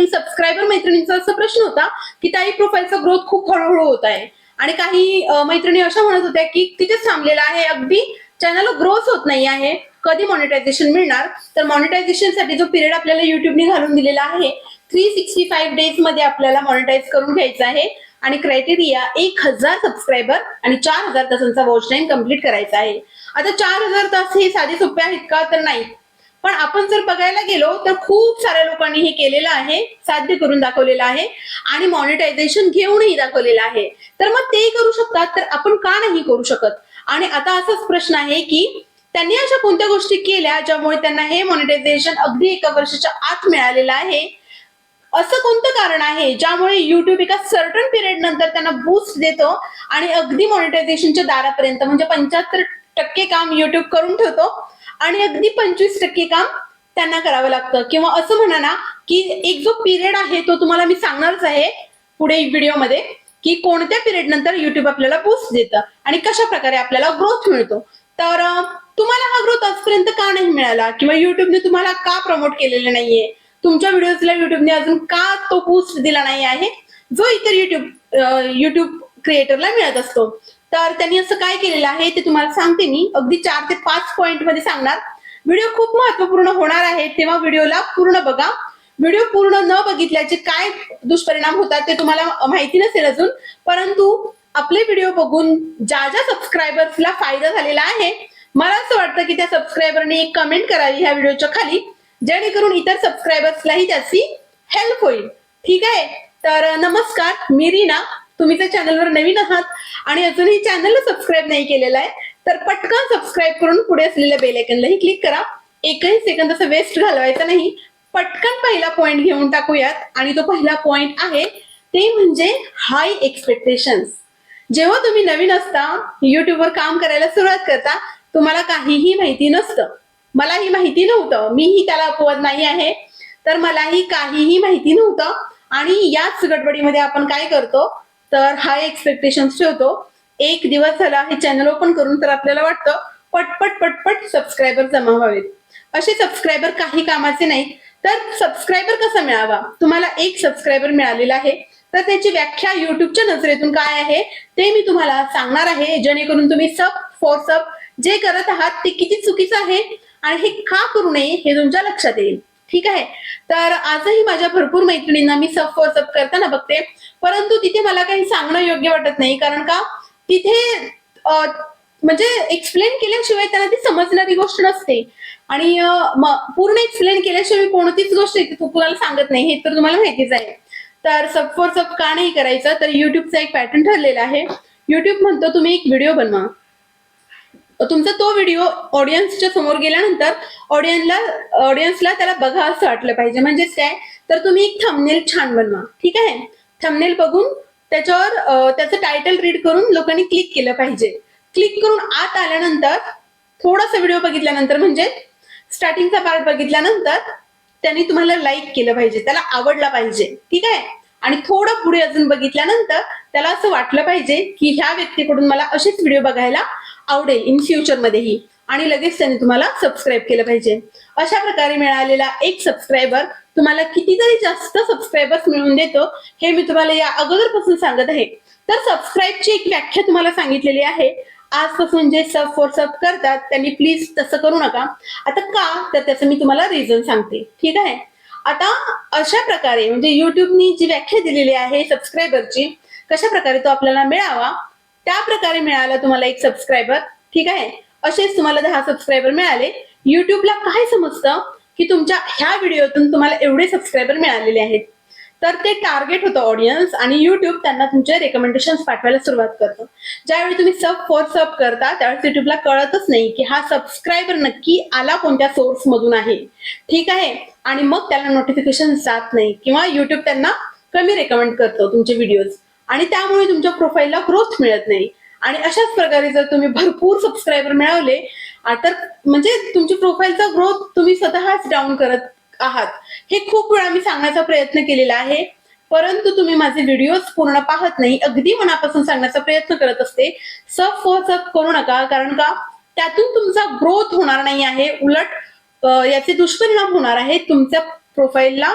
काही सबस्क्रायबर मैत्रिणींचा असा प्रश्न होता की ताई प्रोफाईलचा ग्रोथ खूप हळूहळू होत आहे आणि काही मैत्रिणी अशा म्हणत होत्या की तिथेच थांबलेला आहे, अगदी चॅनल ग्रोथ होत नाही आहे, कधी मॉनिटायझेशन मिळणार. तर मॉनिटायझेशन साठी जो पिरियड आपल्याला युट्यूबने घालून दिलेला आहे 365 डेज मध्ये आपल्याला मॉनिटाईज करून घ्यायचं आहे आणि क्रायटेरिया 1000 सबस्क्रायबर आणि 4000 तासांचा वॉच टाइम कंप्लीट करायचा आहे. आता 4000 तास हे साधे सोपे आहेत का? तर नाही. पण आपण जर बघायला गेलो तर खूप साऱ्या लोकांनी हे केलेलं आहे, साध्य करून दाखवलेलं आहे आणि मॉनिटायझेशन घेऊनही दाखवलेलं आहे. तर मग ते करू शकतात तर आपण का नाही करू शकत? आणि आता असाच प्रश्न आहे की त्यांनी अशा कोणत्या गोष्टी केल्या ज्यामुळे त्यांना हे मॉनिटायझेशन अगदी 1 वर्षाच्या आत मिळालेलं आहे? असं कोणतं कारण आहे ज्यामुळे युट्यूब एका सर्टन पिरियड नंतर त्यांना बूस्ट देतो आणि अगदी मॉनिटायझेशनच्या दारापर्यंत म्हणजे 75% काम युट्यूब करून ठेवतो आणि अगदी 25% काम त्यांना करावं लागतं? किंवा असं म्हणा ना की एक जो पिरियड आहे तो तुम्हाला मी सांगणारच आहे पुढे व्हिडिओमध्ये की कोणत्या पिरियड नंतर युट्यूब आपल्याला बूस्ट देतं आणि कशा प्रकारे आपल्याला ग्रोथ मिळतो. तर तुम्हाला हा ग्रोथ आजपर्यंत का नाही मिळाला किंवा युट्यूबने तुम्हाला का प्रमोट केलेलं नाहीये, तुमच्या व्हिडिओजला युट्यूबने अजून का तो बूस्ट दिला नाही आहे जो इतर युट्यूब क्रिएटरला मिळत असतो? तर त्यांनी असं काय केलेलं आहे ते तुम्हाला सांगते मी, अगदी 4 ते 5 पॉइंट मध्ये सांगणार. व्हिडिओ खूप महत्वपूर्ण होणार आहे तेव्हा व्हिडिओला पूर्ण बघा. व्हिडिओ पूर्ण न बघितल्याचे काय दुष्परिणाम होतात ते तुम्हाला माहिती नसेल अजून, परंतु आपले व्हिडिओ बघून ज्या ज्या सबस्क्रायबर्सला फायदा झालेला आहे मला असं वाटतं की त्या सबस्क्रायबरने एक कमेंट करावी ह्या व्हिडिओच्या खाली जेणेकरून इतर सबस्क्रायबर्सलाही त्याची हेल्प होईल. ठीक आहे. तर नमस्कार, मी रीना. तुम्ही त्या चॅनलवर नवीन आहात आणि अजूनही चॅनलला सबस्क्राईब नाही केलेलं आहे तर पटकन सबस्क्राईब करून पुढे असलेल्या बेल आयकॉनलाही क्लिक करा. एकही सेकंद असं वेस्ट घालवायचा नाही. पटकन पहिला पॉइंट घेऊन टाकूयात आणि तो पहिला पॉइंट आहे ते म्हणजे हाय एक्सपेक्टेशन्स. जेव्हा तुम्ही नवीन असता युट्यूबवर काम करायला सुरुवात करता तुम्हाला काहीही माहिती नसतं. मलाही माहिती नव्हतं, मीही त्याला अपवाद नाही आहे. तर मलाही काहीही माहिती नव्हतं आणि याच गडबडीमध्ये आपण काय करतो तर हाय एक्सपेक्टेशन्स ठेवतो. एक दिवस झाला हे चॅनल ओपन करून तर आपल्याला वाटतं पटपट पटपट सबस्क्रायबर जमा व्हावेत. असे सबस्क्रायबर काही कामाचे नाहीत. तर सबस्क्रायबर कसा मिळावा? तुम्हाला एक सबस्क्रायबर मिळालेला आहे तर त्याची व्याख्या युट्यूबच्या नजरेतून काय आहे ते मी तुम्हाला सांगणार आहे जेणेकरून तुम्ही सब फॉर सब जे करत आहात ते किती चुकीचं आहे आणि हे का करू नये हे तुमच्या लक्षात येईल. ठीक आहे. तर आजही माझ्या भरपूर मैत्रिणींना मी सब फॉर सब करताना बघते परंतु तिथे मला काही सांगणं योग्य वाटत नाही कारण का तिथे म्हणजे एक्सप्लेन केल्याशिवाय त्यांना ती समजणारी गोष्ट नसते आणि पूर्ण एक्सप्लेन केल्याशिवाय कोणतीच गोष्ट तुम्हाला सांगत नाही हे तर तुम्हाला माहितीच आहे. तर सब फॉर सब का नाही करायचं? तर युट्यूबचा एक पॅटर्न ठरलेला आहे. युट्यूब म्हणतो तुम्ही एक व्हिडिओ बनवा, तुमचा तो व्हिडिओ ऑडियन्सच्या समोर गेल्यानंतर ऑडियन्सला त्याला बघा असं वाटलं पाहिजे. म्हणजेच काय तर तुम्ही एक थंबनेल छान बनवा. ठीक आहे. थंबनेल बघून त्याच्यावर त्याचं टायटल रीड करून लोकांनी क्लिक केलं पाहिजे. क्लिक करून आत आल्यानंतर थोडासा व्हिडिओ बघितल्यानंतर म्हणजे स्टार्टिंगचा पार्ट बघितल्यानंतर त्यांनी तुम्हाला लाईक केलं पाहिजे, त्याला आवडला पाहिजे. ठीक आहे. आणि थोडं पुढे अजून बघितल्यानंतर त्याला असं वाटलं पाहिजे की ह्या व्यक्तीकडून मला असेच व्हिडिओ बघायला आवडेल इन फ्युचर मध्येही आणि लगेच त्यांनी तुम्हाला सबस्क्राईब केलं पाहिजे. अशा प्रकारे मिळालेला एक सबस्क्रायबर तुम्हाला कितीतरी जास्त सबस्क्रायबर्स मिळवून देतो हे मी तुम्हाला या अगोदरपासून सांगत आहे. तर सबस्क्राईबची एक व्याख्या तुम्हाला सांगितलेली आहे. आजपासून जे सब फॉर सब करतात त्यांनी प्लीज तसं करू नका. आता का तर त्याचं मी तुम्हाला रिझन सांगते. ठीक आहे. आता अशा प्रकारे म्हणजे युट्यूबनी जी व्याख्या दिलेली आहे सबस्क्रायबरची कशा प्रकारे तो आपल्याला मिळावा त्या प्रकारे मिळाला तुम्हाला एक सबस्क्रायबर. ठीक आहे. असेच तुम्हाला 10 सबस्क्रायबर मिळाले. युट्यूबला काय समजतं की तुमच्या ह्या व्हिडिओतून तुम्हाला एवढे सबस्क्रायबर मिळालेले आहेत तर ते टार्गेट होतं ऑडियन्स आणि युट्यूब त्यांना तुमचे रेकमेंडेशन पाठवायला सुरुवात करतं. ज्यावेळी तुम्ही सब फॉर सब करता त्यावेळेस युट्यूबला कळतच नाही की हा सबस्क्रायबर नक्की आला कोणत्या सोर्स मधून आहे. ठीक आहे. आणि मग त्याला नोटिफिकेशन जात नाही किंवा युट्यूब त्यांना कमी रेकमेंड करतो तुमचे व्हिडिओज आणि त्यामुळे तुमच्या प्रोफाईलला ग्रोथ मिळत नाही. आणि अशाच प्रकारे जर तुम्ही भरपूर सबस्क्रायबर मिळवले तर म्हणजे तुमची प्रोफाईलचा ग्रोथ तुम्ही स्वतःच डाऊन करत आहात. हे खूप वेळा मी सांगण्याचा प्रयत्न केलेला आहे परंतु तुम्ही माझे व्हिडिओज पूर्ण पाहत नाही. अगदी मनापासून सांगण्याचा प्रयत्न करत असते सब फॉर सब करू नका कारण का त्यातून तुमचा ग्रोथ होणार नाही आहे, उलट याचे दुष्परिणाम होणार आहेत. तुमच्या प्रोफाईलला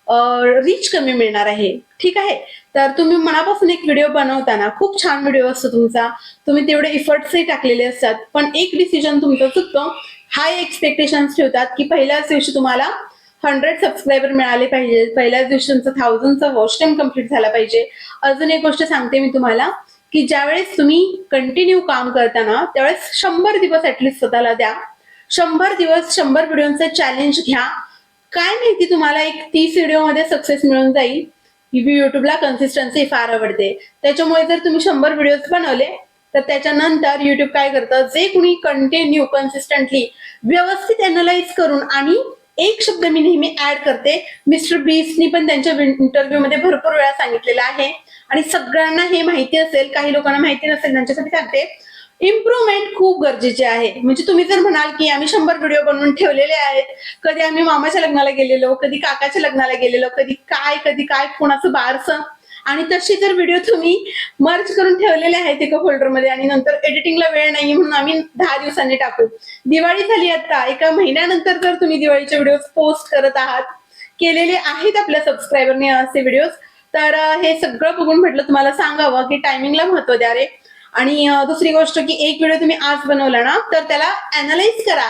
रीच कमी मिळणार आहे. ठीक आहे, तर तुम्ही मनापासून एक व्हिडिओ बनवताना खूप छान व्हिडिओ असतो तुमचा, तुम्ही तेवढे इफर्ट्सही टाकलेले असतात, पण एक डिसिजन तुमचं चुकतं. हाय एक्सपेक्टेशन्स ठेवतात की पहिल्याच दिवशी तुम्हाला 100 सबस्क्रायबर मिळाले पाहिजे, पहिल्याच दिवशी तुमचं 1000चा वॉच टाइम कम्प्लीट झाला पाहिजे. अजून एक गोष्ट सांगते मी तुम्हाला की ज्यावेळेस तुम्ही कंटिन्यू काम करताना त्यावेळेस 100 दिवस ऍटलीस्ट स्वतःला द्या. 100 दिवस 100 व्हिडिओचं चॅलेंज घ्या. काय माहिती तुम्हाला एक 30 व्हिडिओमध्ये सक्सेस मिळून जाईल. युट्यूबला कन्सिस्टन्सी फार आवडते, त्याच्यामुळे जर तुम्ही 100 व्हिडिओज बनवले तर त्याच्यानंतर युट्यूब काय करतं, जे कुणी कंटिन्यू कन्सिस्टंटली व्यवस्थित अनालाइज करून, आणि एक शब्द मी नेहमी ऍड करते, मिस्टर बीस्टनी पण त्यांच्या इंटरव्ह्यू मध्ये भरपूर वेळा सांगितलेलं आहे आणि सगळ्यांना हे माहिती असेल, काही लोकांना माहिती नसेल त्यांच्यासाठी सांगते, इम्प्रुव्हमेंट खूप गरजेचे आहे. म्हणजे तुम्ही जर म्हणाल की आम्ही 100 व्हिडिओ बनवून ठेवलेले आहेत, कधी आम्ही मामाच्या लग्नाला गेलेलो, कधी काकाच्या लग्नाला गेलेलो, कधी काय कोणाचं बारसं, आणि तसे जर व्हिडिओ तुम्ही मर्ज करून ठेवलेले आहेत एका फोल्डरमध्ये आणि नंतर एडिटिंगला वेळ नाही म्हणून आम्ही 10 दिवसांनी टाकू, दिवाळी झाली आता, एका महिन्यानंतर जर तुम्ही दिवाळीचे व्हिडिओ पोस्ट करत आहात, केलेले आहेत आपल्या सबस्क्रायबरने असे व्हिडिओज, तर हे सगळं बघून म्हटलं तुम्हाला सांगावं की टायमिंगला महत्व द्या रे. आणि दुसरी गोष्ट की एक व्हिडिओ तुम्ही आज बनवला ना तर त्याला अनालाइज करा.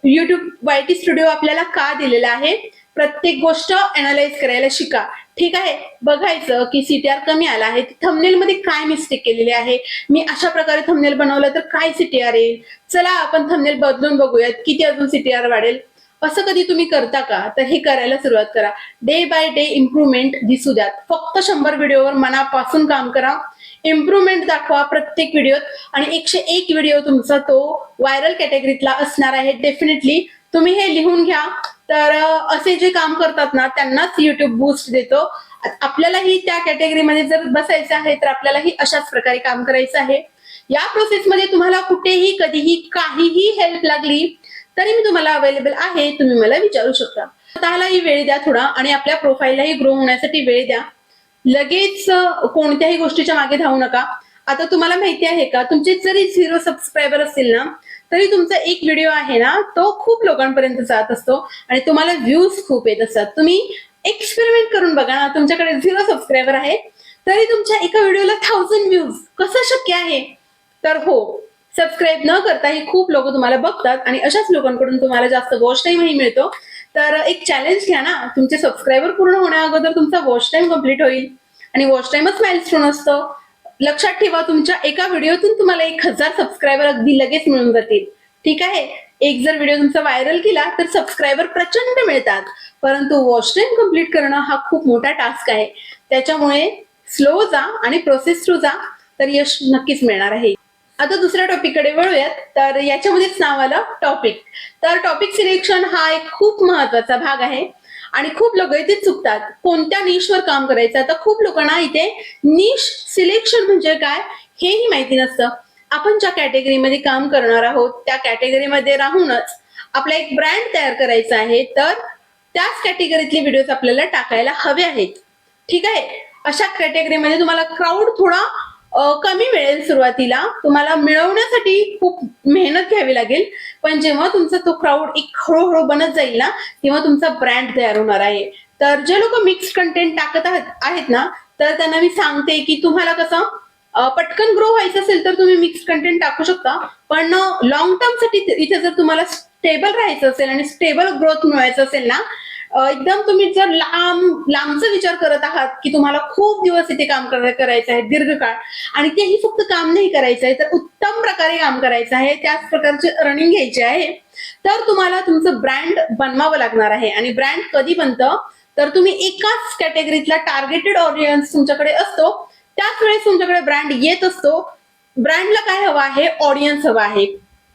युट्यूब वायटी स्टुडिओ आपल्याला का दिलेला आहे, प्रत्येक गोष्ट अनालाइज करायला शिका. ठीक आहे, बघायचं की सीटीआर कमी आला आहे, थंबनेल मध्ये काय मिस्टेक केलेली आहे, मी अशा प्रकारे थंबनेल बनवलं तर काय सीटीआर येईल, चला आपण थंबनेल बदलून बघूयात किती अजून सीटीआर वाढेल. असं कधी तुम्ही करता का, तर हे करायला सुरुवात करा. डे बाय डे इम्प्रुव्हमेंट दिसू द्यात. फक्त 100 व्हिडिओवर मनापासून काम करा, इम्प्रुव्हमेंट दाखवा प्रत्येक व्हिडिओत, आणि 101 व्हिडिओ तुमचा तो व्हायरल कॅटेगरीतला असणार आहे. डेफिनेटली तुम्ही हे लिहून घ्या. तर असे जे काम करतात ना त्यांनाच युट्यूब बूस्ट देतो. आपल्यालाही त्या कॅटेगरीमध्ये जर बसायचं आहे तर आपल्यालाही अशाच प्रकारे काम करायचं आहे. या प्रोसेसमध्ये तुम्हाला कुठेही कधीही काहीही हेल्प लागली तरी मी तुम्हाला अवेलेबल आहे, तुम्ही मला विचारू शकता. स्वतःलाही वेळ द्या थोडा, आणि आपल्या प्रोफाईललाही ग्रो होण्यासाठी वेळ द्या. लगेच कोणत्याही गोष्टीच्या मागे धावू नका. आता तुम्हाला माहिती आहे का, तुमचे जरी 0 सबस्क्रायबर असतील ना तरी तुमचा एक व्हिडिओ आहे ना तो खूप लोकांपर्यंत जात असतो आणि तुम्हाला व्ह्यूज खूप येत असतात. तुम्ही एक्सपेरिमेंट करून बघा ना, तुमच्याकडे 0 सबस्क्रायबर आहे तरी तुमच्या एका व्हिडिओला 1000 व्ह्यूज कसं शक्य आहे. तर हो, सबस्क्राईब न करताही खूप लोक तुम्हाला बघतात आणि अशाच लोकांकडून तुम्हाला जास्त वॉच टाइमही मिळतो. तर एक चॅलेंज घ्या ना, तुमचे सबस्क्रायबर पूर्ण होण्या अगोदर तुमचा वॉच टाइम कम्प्लीट होईल, आणि वॉच टाइमच माइलस्टोन असतं. लक्षात ठेवा, तुमच्या एका व्हिडिओतून तुम्हाला 1000 सबस्क्रायबर अगदी लगेच मिळून जातील. ठीक आहे, एक जर व्हिडिओ तुमचा व्हायरल केला तर सबस्क्रायबर प्रचंड मिळतात, परंतु वॉच टाइम कम्प्लीट करणं हा खूप मोठा टास्क आहे. त्याच्यामुळे स्लो जा आणि प्रोसेस थ्रू जा, तर यश नक्कीच मिळणार आहे. आता दुसऱ्या टॉपिककडे वळूयात. तर याच्यामध्येच नाव आलं टॉपिक. तर टॉपिक सिलेक्शन हा एक खूप महत्वाचा भाग आहे आणि खूप लोक इथे चुकतात. कोणत्या निशवर काम करायचं, तर खूप लोकांना इथे निश सिलेक्शन म्हणजे काय हेही माहिती नसतं. आपण ज्या कॅटेगरीमध्ये काम करणार आहोत त्या कॅटेगरीमध्ये राहूनच आपला एक ब्रँड तयार करायचा आहे, तर त्याच कॅटेगरीतले व्हिडिओज आपल्याला टाकायला हवे आहेत. ठीक आहे, अशा कॅटेगरीमध्ये तुम्हाला क्राऊड थोडा कमी मिळेल. सुरुवातीला तुम्हाला मिळवण्यासाठी खूप मेहनत घ्यावी लागेल, पण जेव्हा तुमचा तो क्राऊड एक हळूहळू बनत जाईल ना तेव्हा तुमचा ब्रँड तयार होणार आहे. तर जे लोक मिक्स कंटेंट टाकत आहेत ना, तर त्यांना मी सांगते की तुम्हाला कसं पटकन ग्रो व्हायचं असेल तर तुम्ही मिक्स कंटेंट टाकू शकता, पण लॉंग टर्म साठी इथे जर तुम्हाला स्टेबल राहायचं असेल आणि स्टेबल ग्रोथ मिळवायचं असेल ना, एकदम तुम्ही जर लांबचा विचार करत आहात की तुम्हाला खूप दिवस इथे काम करायचं आहे दीर्घकाळ, आणि तेही फक्त काम नाही करायचं आहे तर उत्तम प्रकारे काम करायचं आहे, त्याच प्रकारचे अर्निंग घ्यायचे आहे, तर तुम्हाला तुमचं ब्रँड बनवावं लागणार आहे. आणि ब्रँड कधी बनतं, तर तुम्ही एकाच कॅटेगरीतला टार्गेटेड ऑडियन्स तुमच्याकडे असतो त्याच वेळेस तुमच्याकडे ब्रँड येत असतो. ब्रँडला काय हवं आहे, ऑडियन्स हवा आहे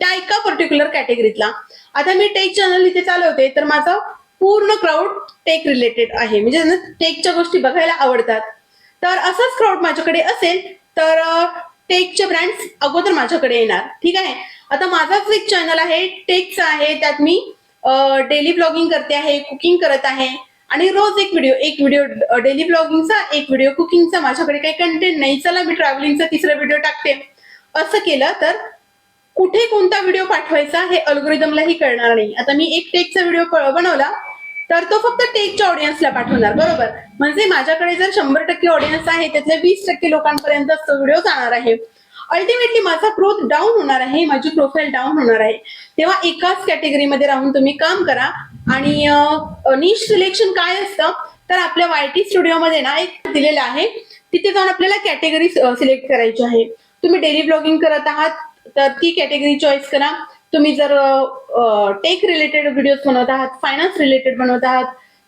त्या एका पर्टिक्युलर कॅटेगरीतला. आता मी टेक चॅनल इथे चालवते तर माझं पूर्ण क्राऊड टेक रिलेटेड आहे, म्हणजे टेकच्या गोष्टी बघायला आवडतात. तर असंच क्राऊड माझ्याकडे असेल तर टेकचे ब्रँड्स अगोदर माझ्याकडे येणार. ठीक आहे, आता माझाच एक चॅनल आहे टेकचा आहे, त्यात मी डेली ब्लॉगिंग करते आहे, कुकिंग करत आहे, आणि रोज एक व्हिडिओ डेली ब्लॉगिंगचा, एक व्हिडिओ कुकिंगचा. माझ्याकडे काही कंटेंट नाही, चला मी ट्रॅव्हलिंगचा 3रा व्हिडिओ टाकते. असं केलं तर कुठे कोणता व्हिडिओ पाठवायचा हे अल्गोरिदमलाही कळणार नाही. आता मी एक टेकचा व्हिडिओ बनवला तर तो फक्त टेकच्या ऑडियन्सला पाठवणार, बरोबर. म्हणजे माझ्याकडे जर 100% ऑडियन्स आहे त्यातल्या 20% लोकांपर्यंत तो व्हिडिओ जाणार आहे. अल्टिमेटली माझा ग्रोथ डाऊन होणार आहे, माझी प्रोफाईल डाऊन होणार आहे. तेव्हा एकाच कॅटेगरीमध्ये राहून तुम्ही काम करा. आणि निश सिलेक्शन काय असतं, तर आपल्या YT स्टुडिओमध्ये ना एक दिलेलं आहे, तिथे जाऊन आपल्याला कॅटेगरी सिलेक्ट करायची आहे. तुम्ही डेली ब्लॉगिंग करत आहात तर ती कॅटेगरी चॉईस करा. तुम्ही जर टेक रिलेटेड व्हिडिओज बनवत आहात, फायनान्स रिलेटेड बनवत आहात,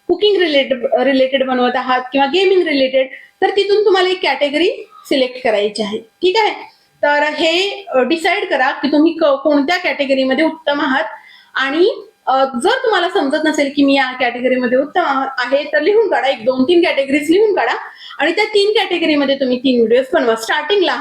कुकिंग रिलेटेड बनवत आहात किंवा गेमिंग रिलेटेड, तर तिथून तुम्हाला एक कॅटेगरी सिलेक्ट करायची आहे. ठीक आहे. तर हे डिसाईड करा की तुम्ही कोणत्या कॅटेगरीमध्ये उत्तम आहात. आणि जर तुम्हाला समजत नसेल की मी या कॅटेगरीमध्ये उत्तम आहे तर लिहून काढा, 1-2-3 कॅटेगरीज लिहून काढा आणि त्या 3 कॅटेगरीमध्ये तुम्ही 3 व्हिडिओज बनवा. स्टार्टिंगला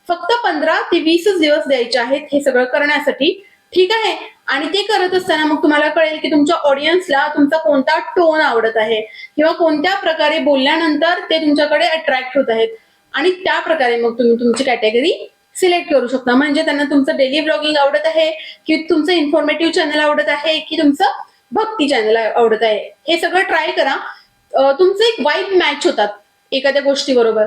फक्त 15 ते 20 दिवस द्यायचे आहेत हे सगळं करण्यासाठी. ठीक आहे. आणि ते करत असताना मग तुम्हाला कळेल की तुमच्या ऑडियन्सला तुमचा कोणता टोन आवडत आहे किंवा कोणत्या प्रकारे बोलल्यानंतर ते तुमच्याकडे अट्रॅक्ट होत आहेत, आणि त्या प्रकारे मग तुम्ही तुमची कॅटेगरी सिलेक्ट करू शकता. म्हणजे त्यांना तुमचं डेली ब्लॉगिंग आवडत आहे की तुमचं इन्फॉर्मेटिव्ह चॅनल आवडत आहे की तुमचं भक्ती चॅनल आवडत आहे, हे सगळं ट्राय करा. तुमचं एक वाईब मॅच होतात एखाद्या गोष्टी बरोबर,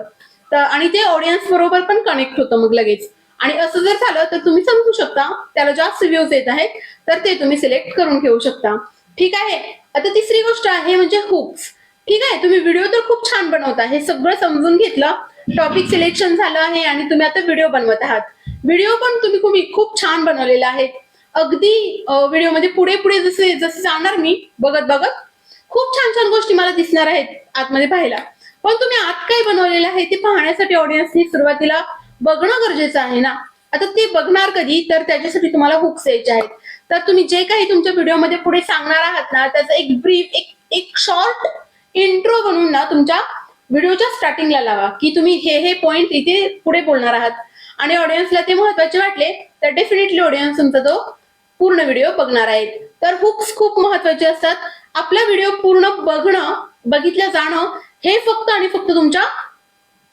तर आणि ते ऑडियन्स बरोबर पण कनेक्ट होतं मग लगेच. आणि असं जर झालं तर तुम्ही समजू शकता त्याला जास्त व्ह्यूज येत आहेत, तर ते तुम्ही सिलेक्ट करून ठेवू शकता. ठीक आहे. आता तिसरी गोष्ट आहे म्हणजे हुक्स. ठीक आहे. तुम्ही व्हिडिओ तर खूप छान बनवता, हे सगळं समजून घेतलं, टॉपिक सिलेक्शन झालं आहे आणि तुम्ही आता व्हिडिओ बनवत आहात. व्हिडिओ पण तुम्ही खूप छान बनवलेला आहे. अगदी व्हिडिओमध्ये पुढे पुढे जसे जसे जाणार मी बघत बघत खूप छान छान गोष्टी मला दिसणार आहेत आतमध्ये पाहायला. पण तुम्ही आत काय बनवलेलं आहे ते पाहण्यासाठी ऑडियन्सनी सुरुवातीला बघणं गरजेचं आहे ना. आता ते बघणार कधी, तर त्याच्यासाठी तुम्हाला हुक्स यायचे आहेत. तर तुम्ही जे काही तुमच्या व्हिडिओमध्ये पुढे सांगणार आहात ना, त्याचा एक ब्रीफ एक शॉर्ट इंट्रो बनवून ना तुमच्या व्हिडिओच्या स्टार्टिंगला लावा की तुम्ही हे पॉइंट इथे पुढे बोलणार आहात. आणि ऑडियन्सला ते महत्वाचे वाटले तर डेफिनेटली ऑडियन्स तुमचा तो पूर्ण व्हिडिओ बघणार आहेत. तर हुक्स खूप महत्वाचे असतात. आपला व्हिडिओ पूर्ण बघितलं जाणं हे फक्त आणि फक्त तुमच्या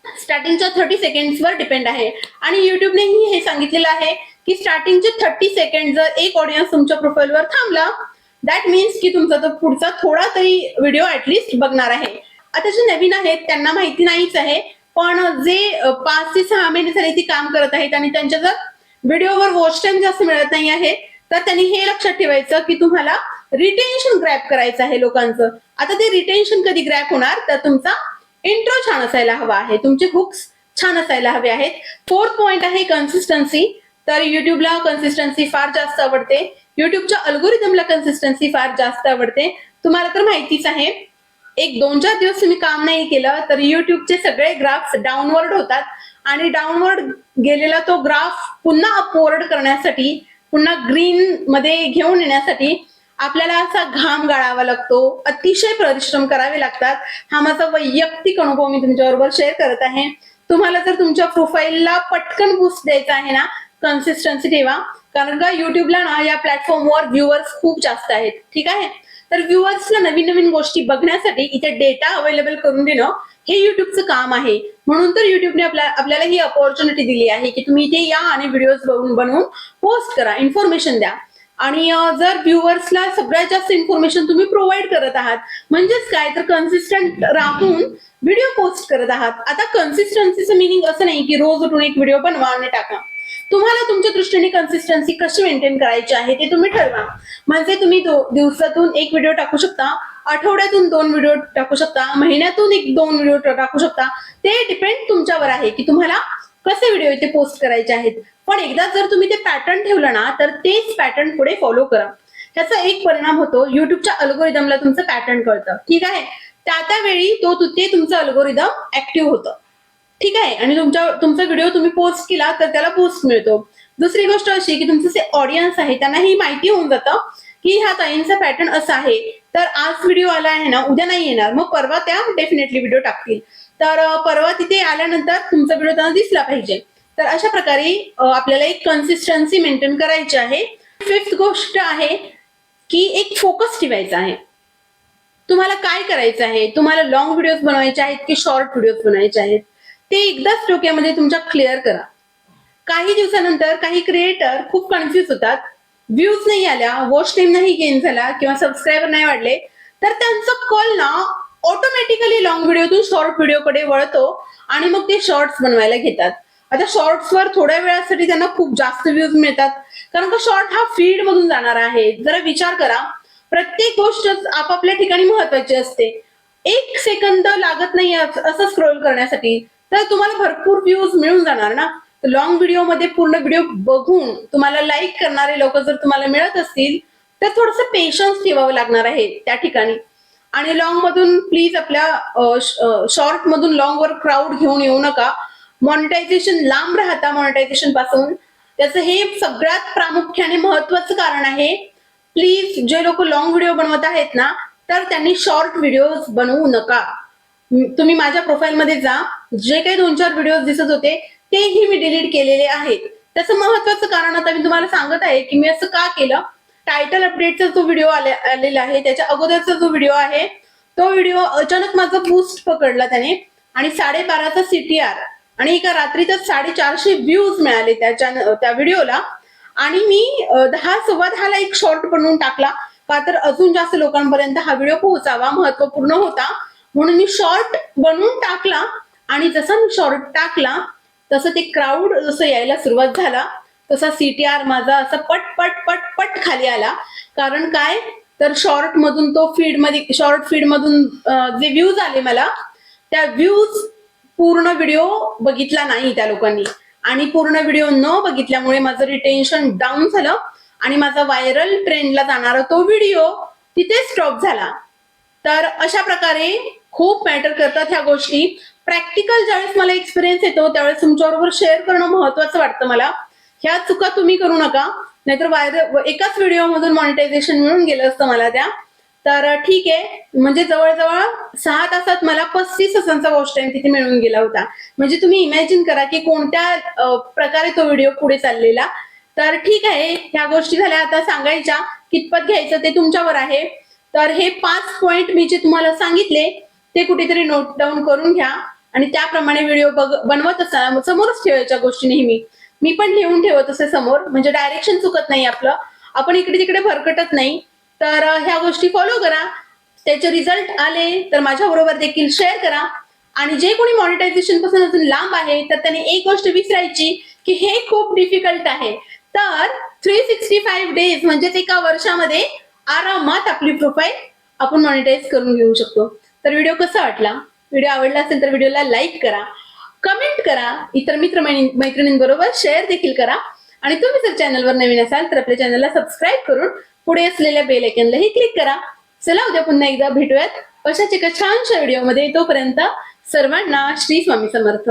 स्टार्टिंगच्या 30 सेकंड्सवर डिपेंड आहे. आणि युट्यूबनेही हे सांगितलेलं आहे की स्टार्टिंगचे 30 सेकंड जर एक ऑडियन्स तुमच्या प्रोफाईलवर थांबला, दॅट मीन्स की तुमचा तो पुढचा थोडा तरी व्हिडिओ ऍटलिस्ट बघणार आहे. आता जे नवीन आहेत त्यांना माहिती नाहीच आहे, पण जे 5 ते 6 महिने झाले ती काम करत आहेत आणि त्यांच्या जर व्हिडिओवर वॉच टाइम जास्त मिळत नाही आहे, तर त्यांनी हे लक्षात ठेवायचं की तुम्हाला रिटेन्शन ग्रॅप करायचं आहे लोकांचं. आता ते रिटेन्शन कधी ग्रॅप होणार, तर तुमचा इंट्रो छान असायला हवा आहे, तुमचे हुक्स छान असायला हवे आहेत. 4th पॉइंट आहे कन्सिस्टन्सी. तर युट्यूबला कन्सिस्टन्सी फार जास्त आवडते, युट्यूबच्या अल्गोरिदमला कन्सिस्टन्सी फार जास्त आवडते. तुम्हाला तर माहितीच आहे, एक 2-4 दिवस तुम्ही काम नाही केलं तर युट्यूबचे सगळे ग्राफ्स डाऊनवर्ड होतात आणि डाऊनवर्ड गेलेला तो ग्राफ पुन्हा अपवर्ड करण्यासाठी, पुन्हा ग्रीन मध्ये घेऊन येण्यासाठी आपल्याला असा घाम गाळावा लागतो, अतिशय परिश्रम करावे लागतात. हा माझा वैयक्तिक अनुभव मी तुमच्याबरोबर शेअर करत आहे. तुम्हाला जर तुमच्या प्रोफाईलला पटकन बूस्ट द्यायचा आहे ना, कन्सिस्टन्सी ठेवा. कारण का युट्यूबला ना या प्लॅटफॉर्मवर व्ह्युअर्स खूप जास्त आहेत. ठीक आहे. तर व्ह्युअर्सला नवीन नवीन गोष्टी बघण्यासाठी इथे डेटा अवेलेबल करून देणं हे युट्यूबचं काम आहे. म्हणून तर युट्यूबने आपल्याला ही अपॉर्च्युनिटी दिली आहे की तुम्ही इथे या आणि व्हिडिओज बनवून पोस्ट करा, इन्फॉर्मेशन द्या. आणि जर व्ह्युअर्सला सगळ्यात जास्त इन्फॉर्मेशन तुम्ही प्रोव्हाइड करत आहात, म्हणजेच काय तर कन्सिस्टंट राहून व्हिडिओ पोस्ट करत आहात. आता कन्सिस्टन्सीचं मिनिंग असं नाही की रोज उठून एक व्हिडिओ बनवा आणि टाका. तुम्हाला तुमच्या दृष्टीने कन्सिस्टन्सी कशी मेंटेन करायची आहे ते तुम्ही ठरवा. म्हणजे तुम्ही दिवसातून एक व्हिडिओ टाकू शकता, आठवड्यातून 2 व्हिडिओ टाकू शकता, महिन्यातून 1-2 व्हिडिओ टाकू शकता. ते डिपेंड तुमच्यावर आहे की तुम्हाला कसे व्हिडिओ इथे पोस्ट करायचे आहेत. पण एकदा जर तुम्ही ते पॅटर्न ठेवलं ना, तर तेच पॅटर्न पुढे फॉलो करा. त्याचा एक परिणाम होतो, युट्यूबच्या अल्गोरिदमला तुमचं पॅटर्न कळतं. ठीक आहे. त्यावेळी ते तुमचं अल्गोरिदम ऍक्टिव्ह होतं. ठीक आहे. आणि तुमचा व्हिडिओ तुम्ही पोस्ट केला तर त्याला बूस्ट मिळतो. दुसरी गोष्ट अशी की तुमचं जे ऑडियन्स आहे त्यांना ही माहिती होऊन जातं की ह्या ताईंचा पॅटर्न असा आहे, तर आज व्हिडिओ आला आहे ना, उद्या नाही येणार, मग परवा त्या डेफिनेटली व्हिडिओ टाकतील. तर परवा तिथे आल्यानंतर तुमचा व्हिडिओ त्यांना दिसला पाहिजे. तर अशा प्रकारे आपल्याला एक कन्सिस्टन्सी मेंटेन करायची आहे. 5th गोष्ट आहे की एक फोकस ठेवायचा आहे. तुम्हाला काय करायचं आहे, तुम्हाला लॉंग व्हिडिओज बनवायचे आहेत की शॉर्ट व्हिडिओज बनवायचे आहेत, ते एकदाच डोक्यामध्ये तुमच्या क्लिअर करा. काही दिवसानंतर काही क्रिएटर खूप कन्फ्युज होतात, व्ह्यूज नाही आल्या, वॉच टाइम नाही गेन झाला किंवा सबस्क्रायबर नाही वाढले, तर त्यांचा कल ना ऑटोमॅटिकली लॉंग व्हिडिओतून शॉर्ट व्हिडिओकडे वळतो आणि मग ते शॉर्ट्स बनवायला घेतात. आता शॉर्ट्सवर थोड्या वेळासाठी त्यांना खूप जास्त व्ह्यूज मिळतात, कारण का शॉर्ट हा फीड मधून जाणार आहे. जरा विचार करा, प्रत्येक गोष्ट आपापल्या ठिकाणी महत्वाची असते. 1 सेकंद लागत नाही असं स्क्रोल करण्यासाठी, तर तुम्हाला भरपूर व्ह्यूज मिळून जाणार ना. लॉंग व्हिडिओ मध्ये पूर्ण व्हिडिओ बघून तुम्हाला लाईक करणारे लोक जर तुम्हाला मिळत असतील, तर थोडस पेशन्स ठेवावं लागणार आहे त्या ठिकाणी. आणि लॉंग मधून प्लीज आपल्या शॉर्ट मधून लॉंग वर क्राऊड घेऊन येऊ नका. मॉनिटायझेशन लांब राहता मॉनिटायझेशन पासून, त्याचं हे सगळ्यात प्रामुख्याने महत्वाचं कारण आहे. प्लीज जे लोक लॉंग व्हिडिओ बनवत आहेत ना, तर त्यांनी शॉर्ट व्हिडिओज बनवू नका. तुम्ही माझ्या प्रोफाईलमध्ये जा, जे काही 2-4 व्हिडिओ दिसत होते तेही मी डिलीट केलेले आहेत. त्याचं महत्वाचं कारण आता मी तुम्हाला सांगत आहे की मी असं का केलं. टायटल अपडेटचा जो व्हिडिओ आलेला आहे, त्याच्या अगोदरचा जो व्हिडिओ आहे, तो व्हिडिओ अचानक माझा बूस्ट पकडला त्याने आणि 12.5चा CTR आणि एका रात्रीतच 450 व्ह्यूज मिळाले त्या व्हिडिओला. आणि मी 10-10:15 एक शॉर्ट बनवून टाकला, का तर अजून जास्त लोकांपर्यंत हा व्हिडिओ पोहोचावा, महत्वपूर्ण होता म्हणून मी शॉर्ट बनवून टाकला. आणि जसा मी शॉर्ट टाकला तसं ते क्राऊड जसं यायला सुरुवात झाला, तसा CTR माझा असा पट पट पट पट खाली आला. कारण काय, तर शॉर्ट मधून शॉर्ट फीड मधून जे व्ह्यूज आले मला, त्या व्ह्यूज पूर्ण व्हिडिओ बघितला नाही त्या लोकांनी. आणि पूर्ण व्हिडिओ न बघितल्यामुळे माझं रिटेन्शन डाऊन झालं आणि माझा व्हायरल ट्रेंडला जाणारा तो व्हिडिओ तिथे स्टॉप झाला. तर अशा प्रकारे खूप मॅटर करतात ह्या गोष्टी. प्रॅक्टिकल ज्यावेळेस मला एक्सपिरियन्स येतो त्यावेळेस तुमच्याबरोबर शेअर करणं महत्वाचं वाटतं मला. ह्या चुका तुम्ही करू नका, नाहीतर एकाच व्हिडिओ मधून मॉनिटायझेशन मिळून गेलं असतं मला त्या. तर ठीक आहे, म्हणजे जवळजवळ 6 तासात मला 35 तासांचा वॉच टाइम तिथे मिळून गेला होता. म्हणजे तुम्ही इमॅजिन करा की कोणत्या प्रकारे तो व्हिडिओ पुढे चाललेला. तर ठीक आहे, ह्या गोष्टी झाल्या. आता सांगायच्या कितपत घ्यायचं ते तुमच्यावर आहे. तर हे 5 पॉइंट मी जे तुम्हाला सांगितले ते कुठेतरी नोट डाऊन करून घ्या आणि त्याप्रमाणे व्हिडिओ बनवत असताना समोरच ठेवायच्या गोष्टी नेहमी. मी पण लिहून ठेवत असे समोर, म्हणजे डायरेक्शन चुकत नाही आपलं, आपण इकडे तिकडे भरकटत नाही. तर ह्या गोष्टी फॉलो करा. त्याचे रिझल्ट आले तर माझ्या बरोबर देखील शेअर करा. आणि जे कोणी मॉनिटायझेशन पासून अजून लांब आहे, तर त्यांनी एक गोष्ट विसरायची की हे खूप डिफिकल्ट आहे. तर 365 डेज म्हणजेच एका वर्षामध्ये आरामात आपली प्रोफाईल आपण मॉनिटाईज करून घेऊ शकतो. तर व्हिडिओ कसा वाटला? व्हिडिओ आवडला असेल तर व्हिडिओला लाईक करा, कमेंट करा, इतर मैत्रिणींबरोबर शेअर देखील करा. आणि तुम्ही जर चॅनलवर नवीन असाल तर आपल्या चॅनलला सबस्क्राईब करून पुढे असलेल्या बेल आयकॉनलाही क्लिक करा. चला, उद्या पुन्हा एकदा भेटूयात अशाच एका छानशा व्हिडिओमध्ये. तोपर्यंत सर्वांना श्री स्वामी समर्थ.